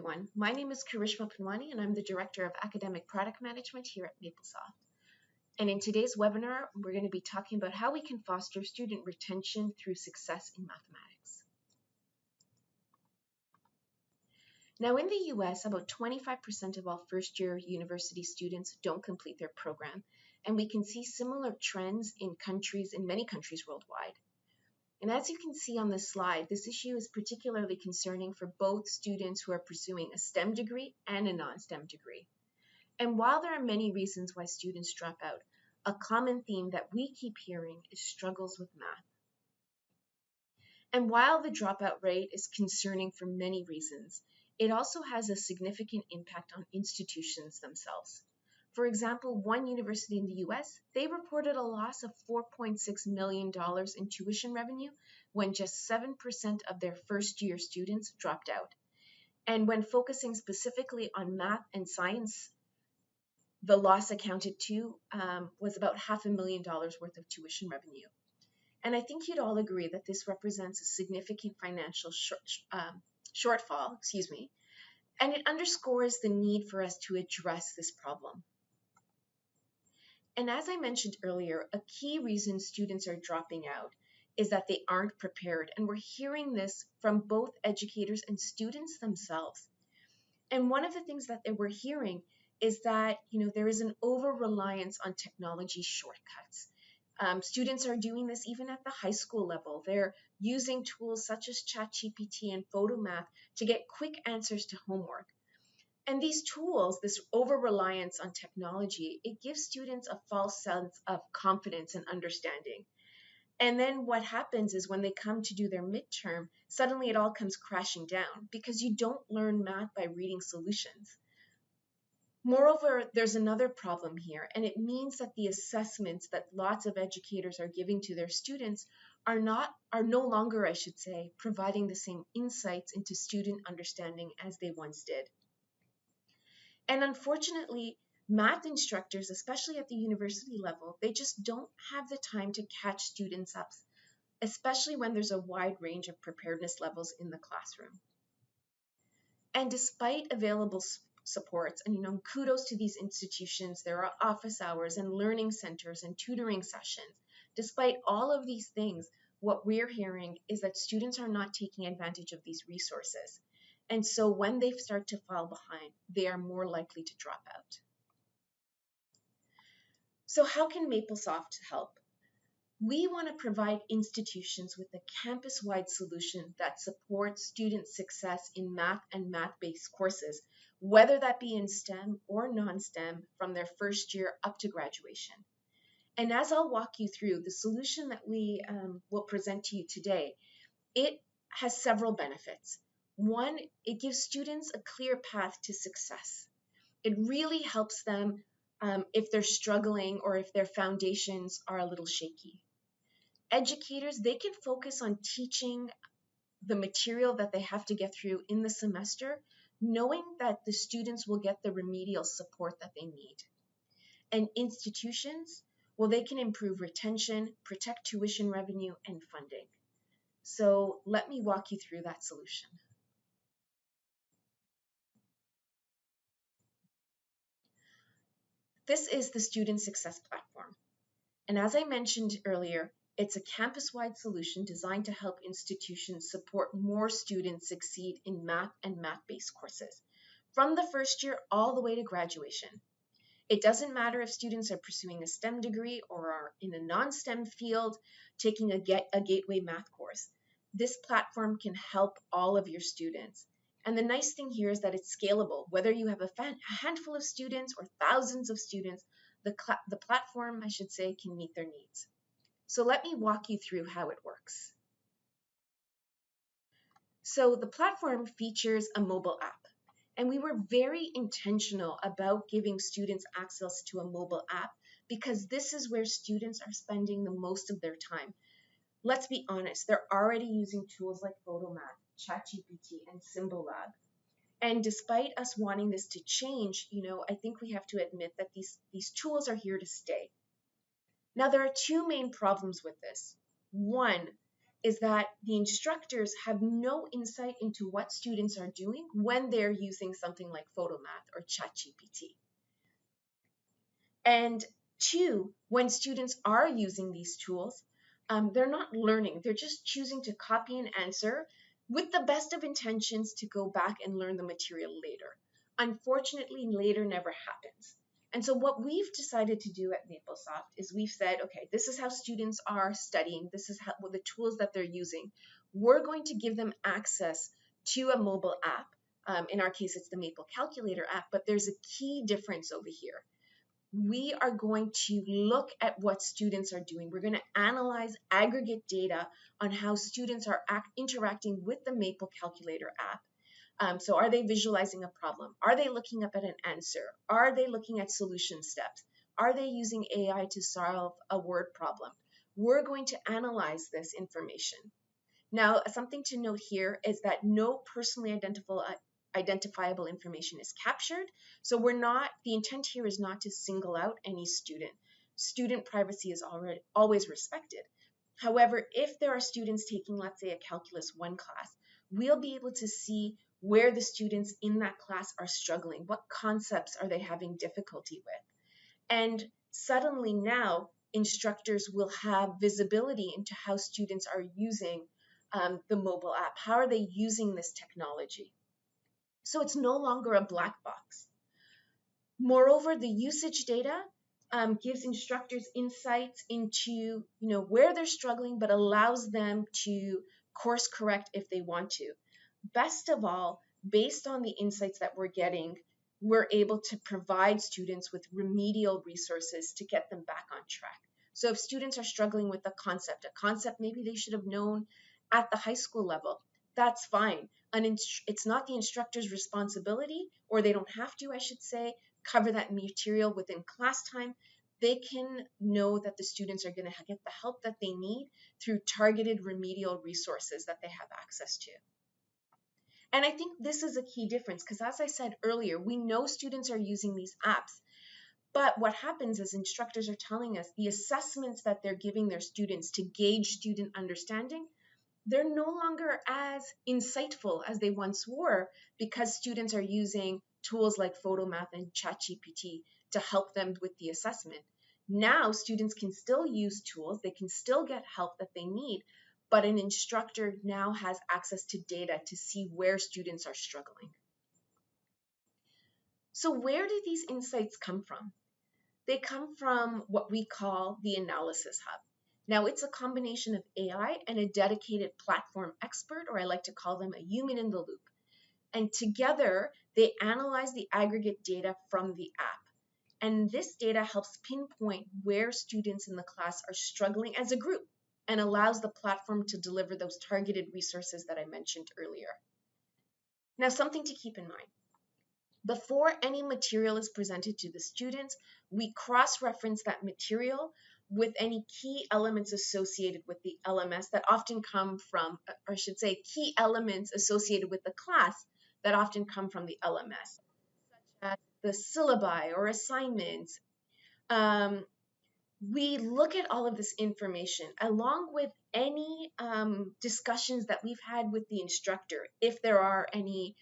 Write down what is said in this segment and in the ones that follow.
everyone. My name is Karishma Punwani, and I'm the Director of Academic Product Management here at MapleSoft. And in today's webinar, we're going to be talking about how we can foster student retention through success in mathematics. Now, in the US, about 25% of all first-year university students don't complete their program, and we can see similar trends in many countries worldwide. And as you can see on this slide, this issue is particularly concerning for both students who are pursuing a STEM degree and a non-STEM degree. And while there are many reasons why students drop out, a common theme that we keep hearing is struggles with math. And while the dropout rate is concerning for many reasons, it also has a significant impact on institutions themselves. For example, one university in the US, they reported a loss of $4.6 million in tuition revenue when just 7% of their first-year students dropped out. And when focusing specifically on math and science, the loss accounted to was about $500,000 worth of tuition revenue. And I think you'd all agree that this represents a significant financial shortfall, and it underscores the need for us to address this problem. And as I mentioned earlier, a key reason students are dropping out is that they aren't prepared. And we're hearing this from both educators and students themselves. And one of the things that we're hearing is that, there is an over-reliance on technology shortcuts. Students are doing this even at the high school level. They're using tools such as ChatGPT and PhotoMath to get quick answers to homework. And these tools, this over-reliance on technology, it gives students a false sense of confidence and understanding. And then what happens is when they come to do their midterm, suddenly it all comes crashing down because you don't learn math by reading solutions. Moreover, there's another problem here, and it means that the assessments that lots of educators are giving to their students are no longer, providing the same insights into student understanding as they once did. And unfortunately, math instructors, especially at the university level, they just don't have the time to catch students up, especially when there's a wide range of preparedness levels in the classroom. And despite available supports, and kudos to these institutions, there are office hours and learning centers and tutoring sessions. Despite all of these things, what we're hearing is that students are not taking advantage of these resources. And so when they start to fall behind, they are more likely to drop out. So how can MapleSoft help? We want to provide institutions with a campus-wide solution that supports student success in math and math-based courses, whether that be in STEM or non-STEM, from their first year up to graduation. And as I'll walk you through, the solution that we will present to you today, it has several benefits. One, it gives students a clear path to success. It really helps them if they're struggling or if their foundations are a little shaky. Educators, they can focus on teaching the material that they have to get through in the semester, knowing that the students will get the remedial support that they need. And institutions, well, they can improve retention, protect tuition revenue, and funding. So let me walk you through that solution. This is the Student Success Platform. And as I mentioned earlier, it's a campus-wide solution designed to help institutions support more students succeed in math and math-based courses, from the first year all the way to graduation. It doesn't matter if students are pursuing a STEM degree or are in a non-STEM field taking a gateway math course. This platform can help all of your students. And the nice thing here is that it's scalable. Whether you have a handful of students or thousands of students, the platform, can meet their needs. So let me walk you through how it works. So the platform features a mobile app, and we were very intentional about giving students access to a mobile app because this is where students are spending the most of their time. Let's be honest, they're already using tools like PhotoMath, ChatGPT, and Symbolab. And despite us wanting this to change, I think we have to admit that these tools are here to stay. Now, there are two main problems with this. One, is that the instructors have no insight into what students are doing when they're using something like photomath or ChatGPT. And two, when students are using these tools, they're not learning. They're just choosing to copy an answer with the best of intentions to go back and learn the material later. Unfortunately, later never happens. And so what we've decided to do at MapleSoft is we've said, okay, this is how students are studying. This is how the tools that they're using. We're going to give them access to a mobile app. In our case, it's the Maple Calculator app, but there's a key difference over here. We are going to look at what students are doing. We're going to analyze aggregate data on how students are interacting with the Maple Calculator app. So are they visualizing a problem? Are they looking up at an answer? Are they looking at solution steps? Are they using AI to solve a word problem? We're going to analyze this information. Now, something to note here is that no personally identifiable information is captured. So the intent here is not to single out any student. Student privacy is always respected. However, if there are students taking, let's say, a Calculus 1 class, we'll be able to see where the students in that class are struggling. What concepts are they having difficulty with? And suddenly now, instructors will have visibility into how students are using the mobile app. How are they using this technology? So it's no longer a black box. Moreover, the usage data gives instructors insights into where they're struggling, but allows them to course correct if they want to. Best of all, based on the insights that we're getting, we're able to provide students with remedial resources to get them back on track. So if students are struggling with a concept maybe they should have known at the high school level, that's fine. It's not the instructor's responsibility, or they don't have to, I should say, cover that material within class time. They can know that the students are going to get the help that they need through targeted remedial resources that they have access to. And I think this is a key difference because, as I said earlier, we know students are using these apps. But what happens is instructors are telling us the assessments that they're giving their students to gauge student understanding, they're no longer as insightful as they once were because students are using tools like Photomath and ChatGPT to help them with the assessment. Now students can still use tools, they can still get help that they need, but an instructor now has access to data to see where students are struggling. So where do these insights come from? They come from what we call the analysis hub. Now, it's a combination of AI and a dedicated platform expert, or I like to call them a human in the loop. And together, they analyze the aggregate data from the app. And this data helps pinpoint where students in the class are struggling as a group and allows the platform to deliver those targeted resources that I mentioned earlier. Now, something to keep in mind. Before any material is presented to the students, we cross-reference that material with any key elements associated with the LMS that often come from, or I should say, key elements associated with the class that often come from the LMS, such as the syllabi or assignments. We look at all of this information along with any discussions that we've had with the instructor, if there are any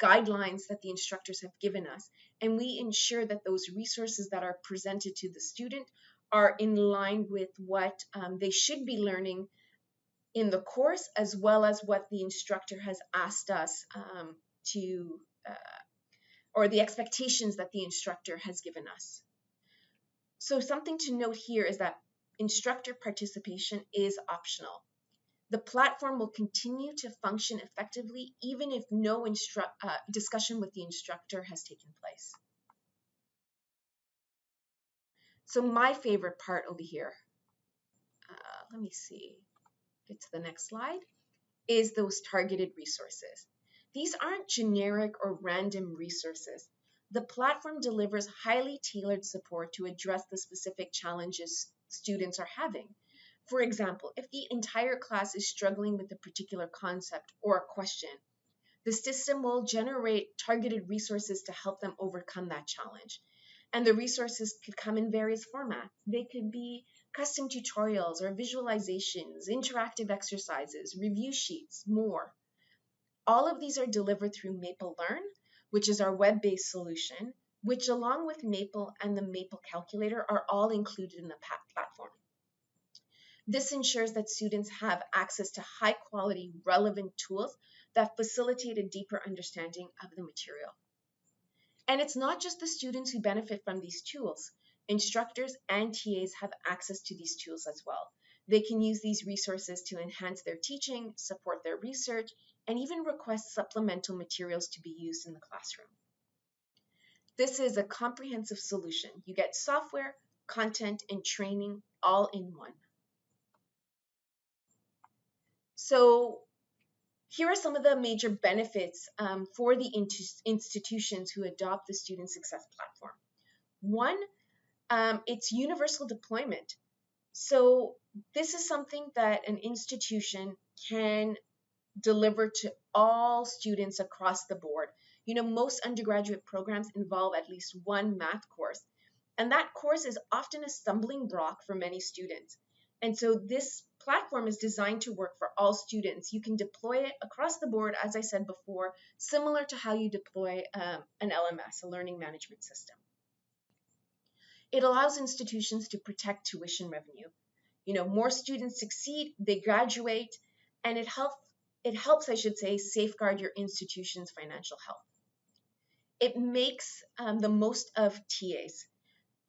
guidelines that the instructors have given us, and we ensure that those resources that are presented to the student are in line with what they should be learning in the course, as well as what the instructor has asked us or the expectations that the instructor has given us. So something to note here is that instructor participation is optional. The platform will continue to function effectively even if no discussion with the instructor has taken place. So my favorite part over here, let me see, get to the next slide, is those targeted resources. These aren't generic or random resources. The platform delivers highly tailored support to address the specific challenges students are having. For example, if the entire class is struggling with a particular concept or a question, the system will generate targeted resources to help them overcome that challenge. And the resources could come in various formats. They could be custom tutorials or visualizations, interactive exercises, review sheets, more. All of these are delivered through Maple Learn, which is our web-based solution, which along with Maple and the Maple Calculator are all included in the platform. This ensures that students have access to high quality, relevant tools that facilitate a deeper understanding of the material. And it's not just the students who benefit from these tools. Instructors and TAs have access to these tools as well. They can use these resources to enhance their teaching, support their research, and even request supplemental materials to be used in the classroom. This is a comprehensive solution. You get software, content, and training all in one. So here are some of the major benefits for the institutions who adopt the Student Success Platform. One, it's universal deployment. So this is something that an institution can deliver to all students across the board. You know, most undergraduate programs involve at least one math course, and that course is often a stumbling block for many students. And so this platform is designed to work for all students. You can deploy it across the board, as I said before, similar to how you deploy an LMS, a learning management system. It allows institutions to protect tuition revenue. You know, more students succeed, they graduate, and it helps, I should say, safeguard your institution's financial health. It makes the most of TAs.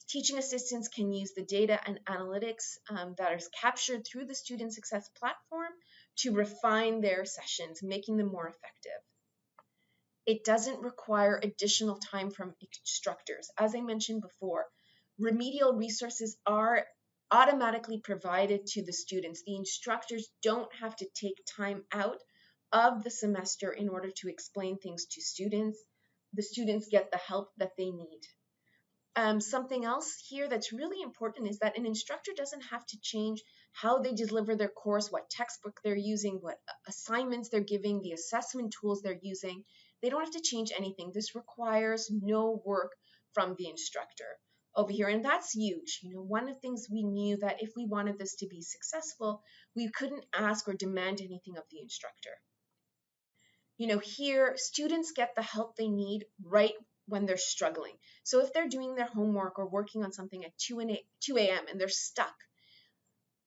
Teaching assistants can use the data and analytics that is captured through the Student Success Platform to refine their sessions, making them more effective. It doesn't require additional time from instructors. As I mentioned before, remedial resources are automatically provided to the students. The instructors don't have to take time out of the semester in order to explain things to students. The students get the help that they need. Something else here that's really important is that an instructor doesn't have to change how they deliver their course, what textbook they're using, what assignments they're giving, the assessment tools they're using. They don't have to change anything. This requires no work from the instructor over here, and that's huge. You know, one of the things we knew that if we wanted this to be successful, we couldn't ask or demand anything of the instructor. You know, here students get the help they need right when they're struggling. So if they're doing their homework or working on something at 2 a.m. and they're stuck,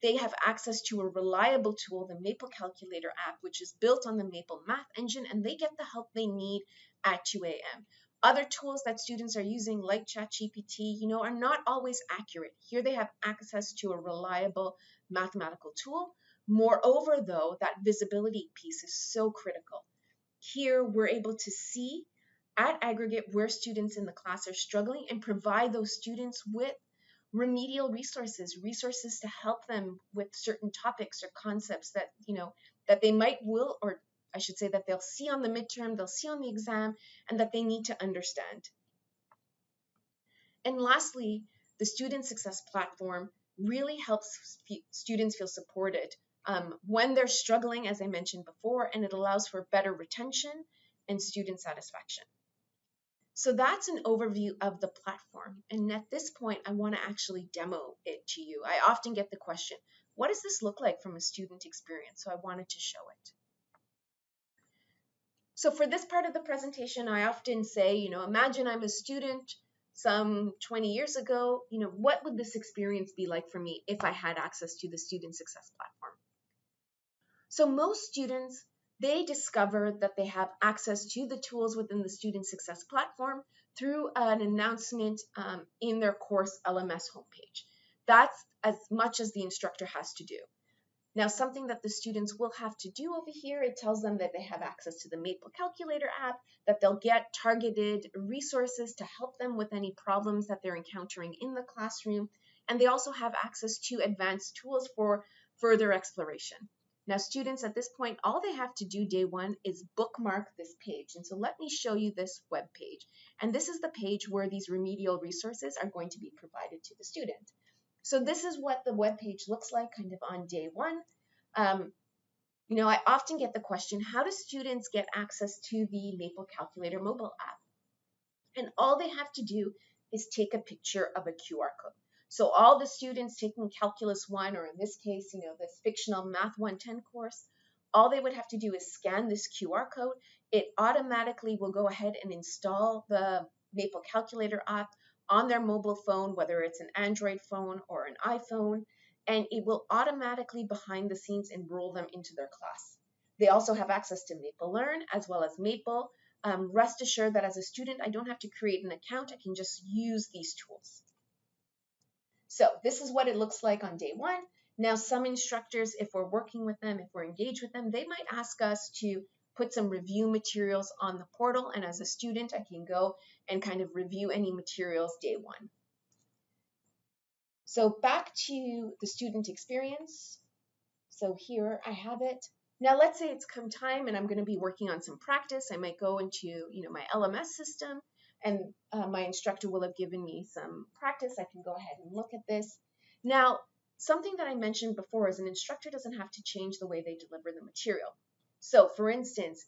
they have access to a reliable tool, the Maple Calculator app, which is built on the Maple Math Engine, and they get the help they need at 2 a.m. Other tools that students are using, like ChatGPT, you know, are not always accurate. Here they have access to a reliable mathematical tool. Moreover, though, that visibility piece is so critical. Here we're able to see at aggregate where students in the class are struggling and provide those students with remedial resources to help them with certain topics or concepts that, you know, that they or I should say that they'll see on the midterm, they'll see on the exam, and that they need to understand. And lastly, the Student Success Platform really helps students feel supported when they're struggling, as I mentioned before, and it allows for better retention and student satisfaction. So that's an overview of the platform. And at this point, I want to actually demo it to you. I often get the question, what does this look like from a student experience? So I wanted to show it. So for this part of the presentation, I often say, you know, imagine I'm a student some 20 years ago, you know, what would this experience be like for me if I had access to the Student Success Platform? So most students, they discover that they have access to the tools within the Student Success Platform through an announcement in their course LMS homepage. That's as much as the instructor has to do. Now, something that the students will have to do over here, it tells them that they have access to the Maple Calculator app, that they'll get targeted resources to help them with any problems that they're encountering in the classroom, and they also have access to advanced tools for further exploration. Now, students at this point, all they have to do day one is bookmark this page. And so let me show you this web page. And this is the page where these remedial resources are going to be provided to the student. So this is what the web page looks like kind of on day one. You know, I often get the question, how do students get access to the Maple Calculator mobile app? And all they have to do is take a picture of a QR code. So all the students taking Calculus 1, or in this case, this fictional Math 110 course, all they would have to do is scan this QR code. It automatically will go ahead and install the Maple Calculator app on their mobile phone, whether it's an Android phone or an iPhone, and it will automatically behind the scenes enroll them into their class. They also have access to Maple Learn as well as Maple. Rest assured that as a student, I don't have to create an account. I can just use these tools. So this is what it looks like on day one. Now, some instructors, if we're working with them, if we're engaged with them, they might ask us to put some review materials on the portal. And as a student, I can go and kind of review any materials day one. So back to the student experience. So here I have it. Now let's say it's come time and I'm going to be working on some practice. I might go into my LMS system, and my instructor will have given me some practice. I can go ahead and look at this. Now, something that I mentioned before is an instructor doesn't have to change the way they deliver the material. So for instance,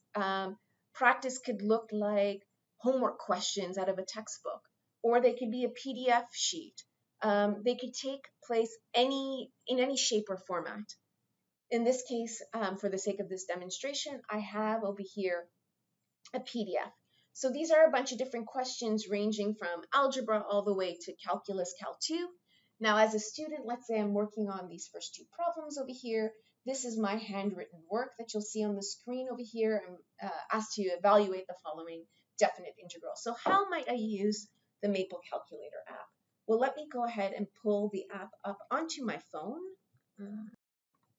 practice could look like homework questions out of a textbook, or they could be a PDF sheet. They could take place in any shape or format. In this case, for the sake of this demonstration, I have over here a PDF. So these are a bunch of different questions ranging from algebra all the way to calculus, Cal 2. Now, as a student, let's say I'm working on these first two problems over here. This is my handwritten work that you'll see on the screen over here. I'm asked to evaluate the following definite integral. So how might I use the Maple Calculator app? Well, let me go ahead and pull the app up onto my phone.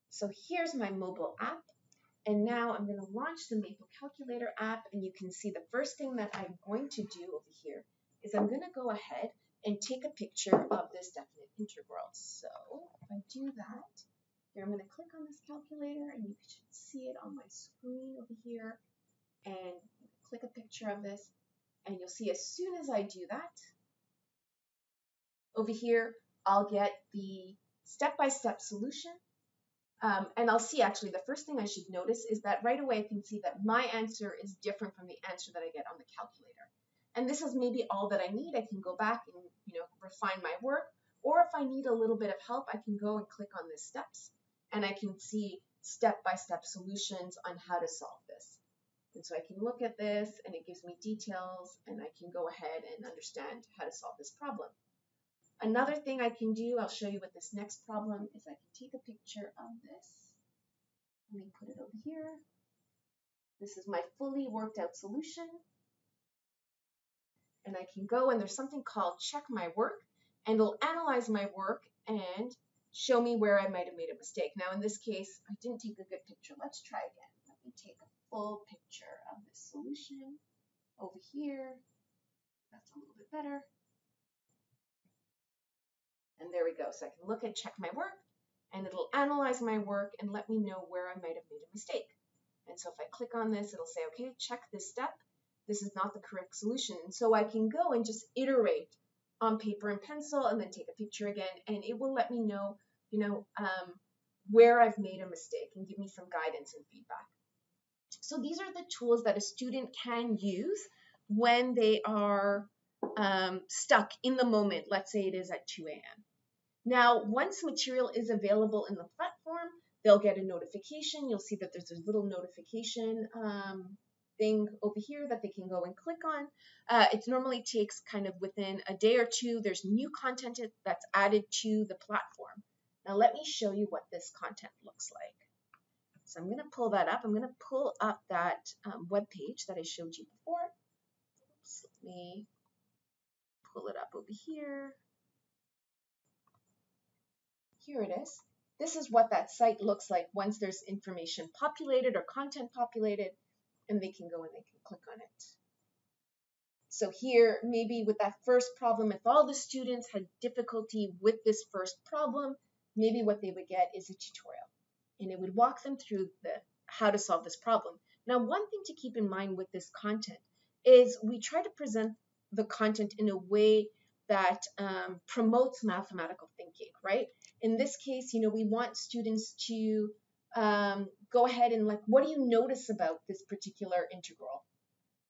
So here's my mobile app. And now I'm going to launch the Maple Calculator app, and you can see the first thing that I'm going to do over here is I'm going to go ahead and take a picture of this definite integral. So if I do that, here I'm going to click on this calculator, and you should see it on my screen over here, and click a picture of this, and you'll see as soon as I do that, over here, I'll get the step-by-step solution. And I'll see actually the first thing I should notice is that right away I can see that my answer is different from the answer that I get on the calculator. And this is maybe all that I need. I can go back and refine my work, or if I need a little bit of help, I can go and click on the steps and I can see step-by-step solutions on how to solve this. And so I can look at this and it gives me details, and I can go ahead and understand how to solve this problem. Another thing I can do, I'll show you with this next problem, is I can take a picture of this. Let me put it over here. This is my fully worked out solution. And I can go, and there's something called check my work, and it'll analyze my work and show me where I might have made a mistake. Now in this case, I didn't take a good picture. Let's try again. Let me take a full picture of this solution over here. That's a little bit better. And there we go. So I can look and check my work, and it'll analyze my work and let me know where I might have made a mistake. And so if I click on this, it'll say, okay, check this step. This is not the correct solution. And so I can go and just iterate on paper and pencil and then take a picture again, and it will let me know, where I've made a mistake and give me some guidance and feedback. So these are the tools that a student can use when they are stuck in the moment. Let's say it is at 2 a.m. Now, once material is available in the platform, they'll get a notification. You'll see that there's a little notification thing over here that they can go and click on. It normally takes kind of within a day or two. There's new content that's added to the platform. Now, let me show you what this content looks like. So I'm going to pull that up. I'm going to pull up that web page that I showed you before. Oops, let me pull it up over here. Here it is. This is what that site looks like once there's information populated or content populated, and they can go and they can click on it. So here, maybe with that first problem, if all the students had difficulty with this first problem, maybe what they would get is a tutorial, and it would walk them through how to solve this problem. Now, one thing to keep in mind with this content is we try to present the content in a way that promotes mathematical thinking, right? In this case, we want students to go ahead and what do you notice about this particular integral?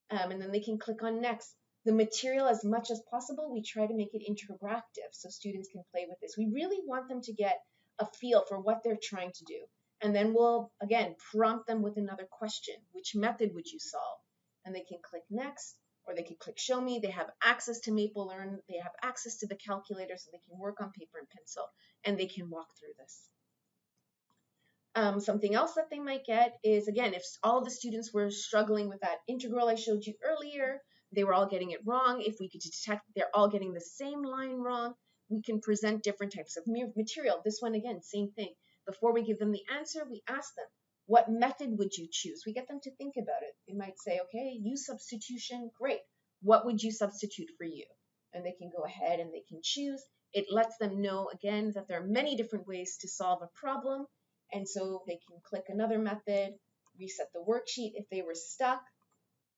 And then they can click on next. The material, as much as possible, we try to make it interactive so students can play with this. We really want them to get a feel for what they're trying to do. And then we'll, again, prompt them with another question. Which method would you solve? And they can click next, or they can click show me. They have access to Maple Learn. They have access to the calculator so they can work on paper and pencil, and they can walk through this. Something else that they might get is, again, if all the students were struggling with that integral I showed you earlier, they were all getting it wrong. If we could detect they're all getting the same line wrong, we can present different types of material. This one, again, same thing. Before we give them the answer, we ask them, what method would you choose? We get them to think about it. They might say, okay, use substitution, great. What would you substitute for you? And they can go ahead and they can choose. It lets them know, again, that there are many different ways to solve a problem. And so they can click another method, reset the worksheet if they were stuck.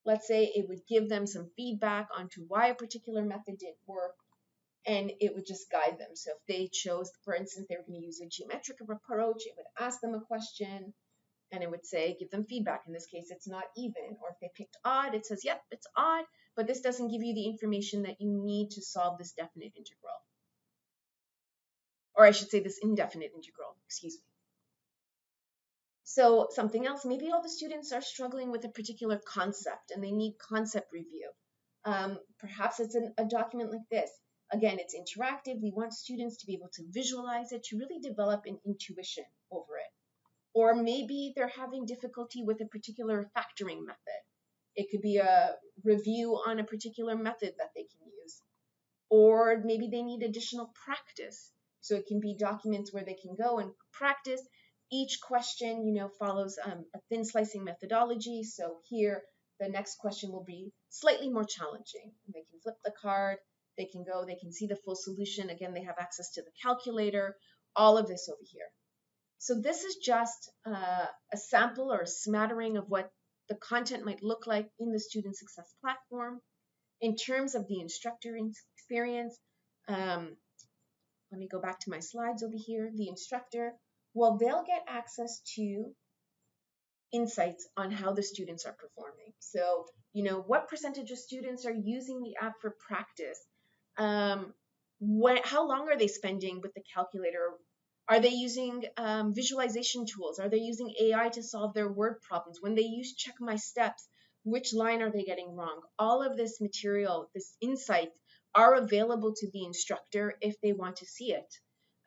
Let's say it would give them some feedback onto why a particular method didn't work, and it would just guide them. So if they chose, for instance, they were going to use a geometric approach, it would ask them a question, and it would say, give them feedback. In this case, it's not even. Or if they picked odd, it says, yep, it's odd, but this doesn't give you the information that you need to solve this definite integral. Or I should say this indefinite integral, excuse me. So something else, maybe all the students are struggling with a particular concept and they need concept review. Perhaps it's a document like this. Again, it's interactive. We want students to be able to visualize it, to really develop an intuition over it. Or maybe they're having difficulty with a particular factoring method. It could be a review on a particular method that they can use. Or maybe they need additional practice. So it can be documents where they can go and practice. Each question, follows a thin slicing methodology. So here, the next question will be slightly more challenging. They can flip the card, they can go, they can see the full solution. Again, they have access to the calculator, all of this over here. So this is just a sample or a smattering of what the content might look like in the Student Success Platform. In terms of the instructor experience, let me go back to my slides over here. The instructor, well, they'll get access to insights on how the students are performing. So, what percentage of students are using the app for practice? How long are they spending with the calculator? Are they using visualization tools? Are they using AI to solve their word problems? When they use Check My Steps, which line are they getting wrong? All of this material, this insight, are available to the instructor if they want to see it.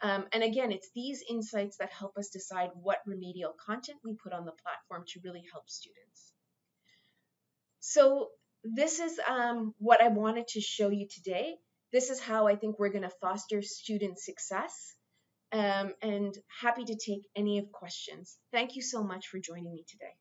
And again, it's these insights that help us decide what remedial content we put on the platform to really help students. So this is what I wanted to show you today. This is how I think we're going to foster student success. And happy to take any of questions. Thank you so much for joining me today.